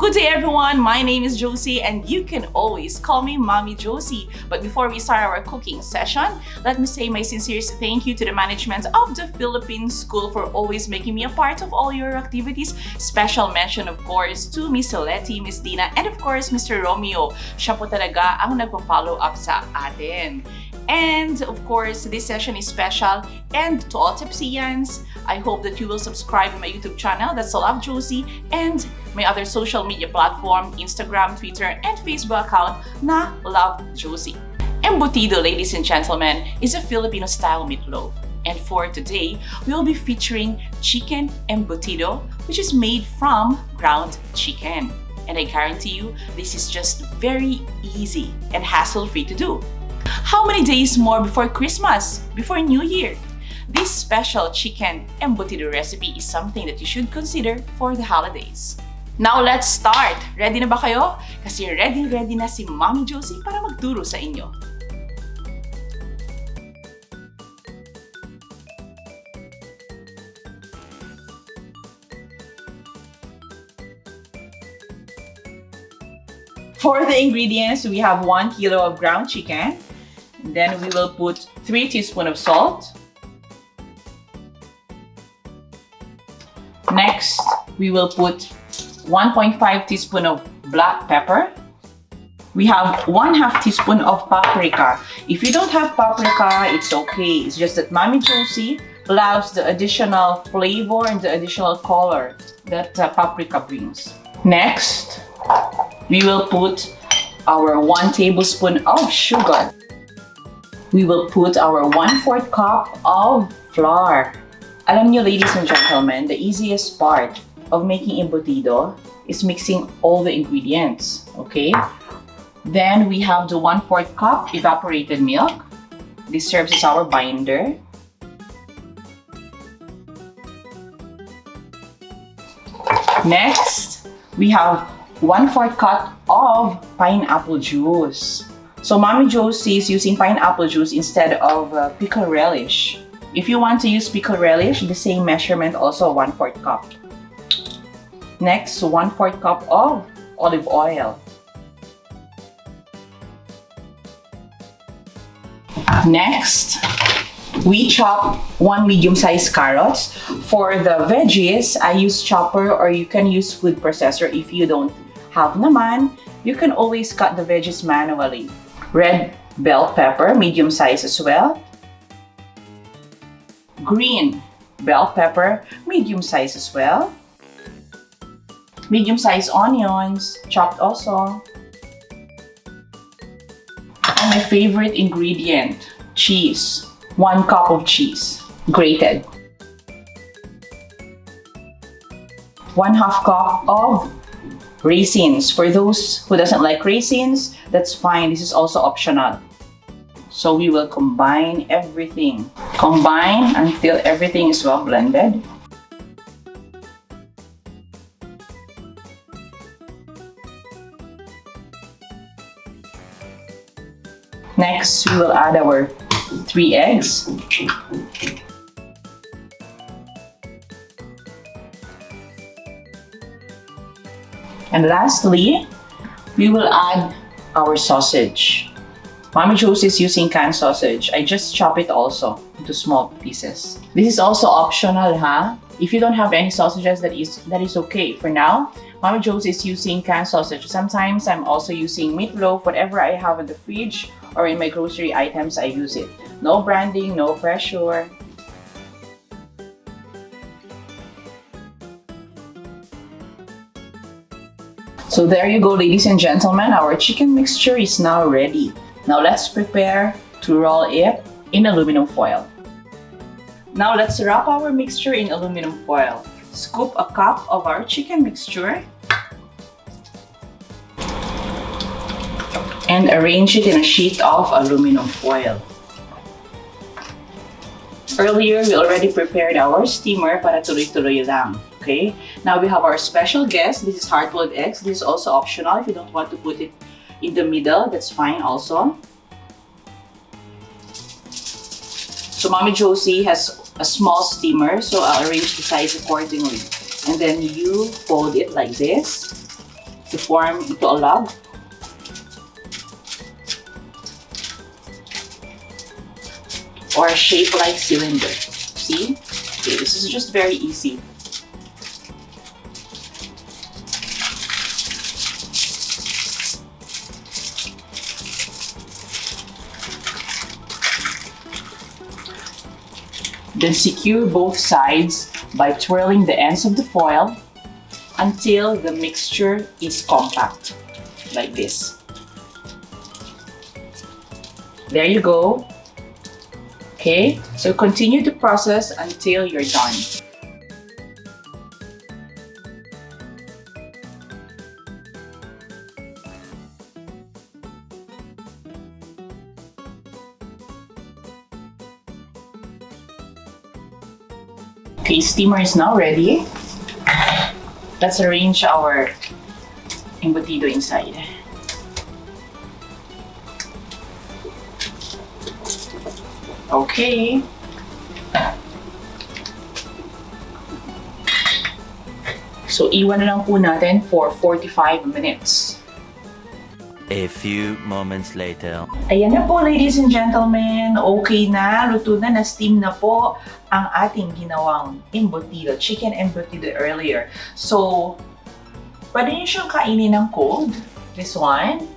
Good day everyone, my name is Josie and you can always call me Mommy Josie. But before we start our cooking session, let me say my sincerest thank you to the management of the Philippine School for always making me a part of all your activities. Special mention of course to Miss Letty, Miss Dina, and of course Mr. Romeo. Siya po talaga ang nagpa-follow up sa atin. And of course, this session is special. And to all Tbsians, I hope that you will subscribe to my YouTube channel, that's Love Josie, and my other social media platform, Instagram, Twitter, and Facebook account na Love Josie. Embutido, ladies and gentlemen, is a Filipino-style meatloaf. And for today, we will be featuring Chicken Embutido, which is made from ground chicken. And I guarantee you, this is just very easy and hassle-free to do. How many days more before Christmas, before New Year? This special chicken embutido recipe is something that you should consider for the holidays. Now let's start! Ready na ba kayo? Kasi ready na si Mommy Josie para magturo sa inyo. For the ingredients, we have 1 kilo of ground chicken. Then we will put 3 teaspoons of salt. Next, we will put 1.5 teaspoon of black pepper. We have 1/2 teaspoon of paprika. If you don't have paprika, it's okay. It's just that Mommy Josie loves the additional flavor and the additional color that paprika brings. Next, we will put our 1 tablespoon of sugar. We will put our 1/4 cup of flour. Alam niyo, ladies and gentlemen, the easiest part of making embutido is mixing all the ingredients, okay? Then we have the 1/4 cup evaporated milk. This serves as our binder. Next, we have 1/4 cup of pineapple juice. So Mommy Josie is using pineapple juice instead of pickle relish. If you want to use pickle relish, the same measurement, also 1/4 cup. Next, 1/4 cup of olive oil. Next, we chop 1 medium-sized carrots. For the veggies, I use chopper or you can use food processor. If you don't have naman, you can always cut the veggies manually. Red bell pepper, medium size as well. Green bell pepper, medium size as well. Medium sized onions, chopped also. And my favorite ingredient, cheese. 1 cup of cheese, grated. 1/2 cup of raisins. For those who doesn't like raisins, that's fine. This is also optional. So we will combine everything. Combine until everything is well blended. Next, we will add our 3 eggs. And lastly, we will add our sausage. Mommy Josie is using canned sausage. I just chop it also into small pieces. This is also optional, huh? If you don't have any sausages, that is okay. For now, Mommy Josie is using canned sausage. Sometimes I'm also using meatloaf, whatever I have in the fridge or in my grocery items, I use it. No branding, no pressure. So there you go, ladies and gentlemen, our chicken mixture is now ready. Now let's prepare to roll it in aluminum foil. Now let's wrap our mixture in aluminum foil. Scoop a cup of our chicken mixture and arrange it in a sheet of aluminum foil. Earlier, we already prepared our steamer para tuloy-tuloy lang. Okay, now we have our special guest. This is hard-boiled eggs. This is also optional. If you don't want to put it in the middle, that's fine also. So Mommy Josie has a small steamer, so I'll arrange the size accordingly. And then you fold it like this. to form into a log. Or a shape like cylinder. See? Okay, this is just very easy. Then secure both sides by twirling the ends of the foil until the mixture is compact, like this. There you go. Okay, so continue the process until you're done. Okay, steamer is now ready. Let's arrange our embutido inside. Okay. So, iwan na lang po natin for 45 minutes. A few moments later. Ayan na po, ladies and gentlemen. Okay na, luto na, na-steam na po ang ating ginawang embutido, chicken embutido earlier. So, pwede nyo siyang kainin ng cold. This one.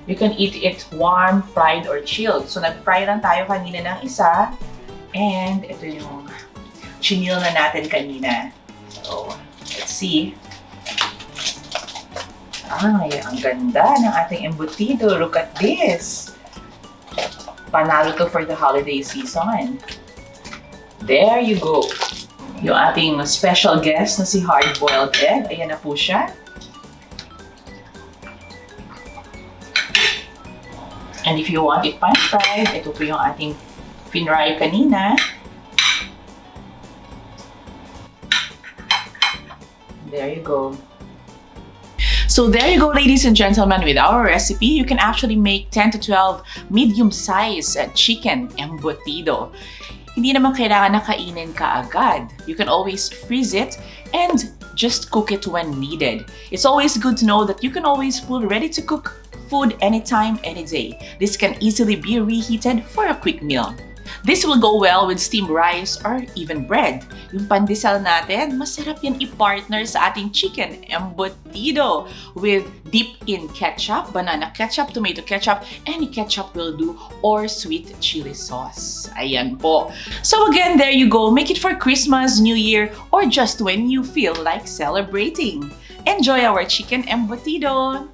You can eat it warm, fried, or chilled. So, nag-fry lang tayo kanina ng isa. And ito yung chinil na natin kanina. So, let's see. Ay, ang ganda ng ating embutido. Look at this. Panalo to for the holiday season. There you go. Yung ating special guest na si hard-boiled egg. Ayan na po siya. And if you want it pan-fried, ito po yung ating pinray kanina. There you go. So there you go, ladies and gentlemen, with our recipe, you can actually make 10 to 12 medium-sized chicken embutido. Hindi naman kailangan na kainin ka agad. You can always freeze it and just cook it when needed. It's always good to know that you can always put ready-to-cook food anytime, any day. This can easily be reheated for a quick meal. This will go well with steamed rice or even bread. Yung pandesal natin, masarap yan i-partner sa ating chicken embutido with dip in ketchup, banana ketchup, tomato ketchup, any ketchup will do, or sweet chili sauce. Ayan po. So again, there you go. Make it for Christmas, New Year, or just when you feel like celebrating. Enjoy our chicken embutido!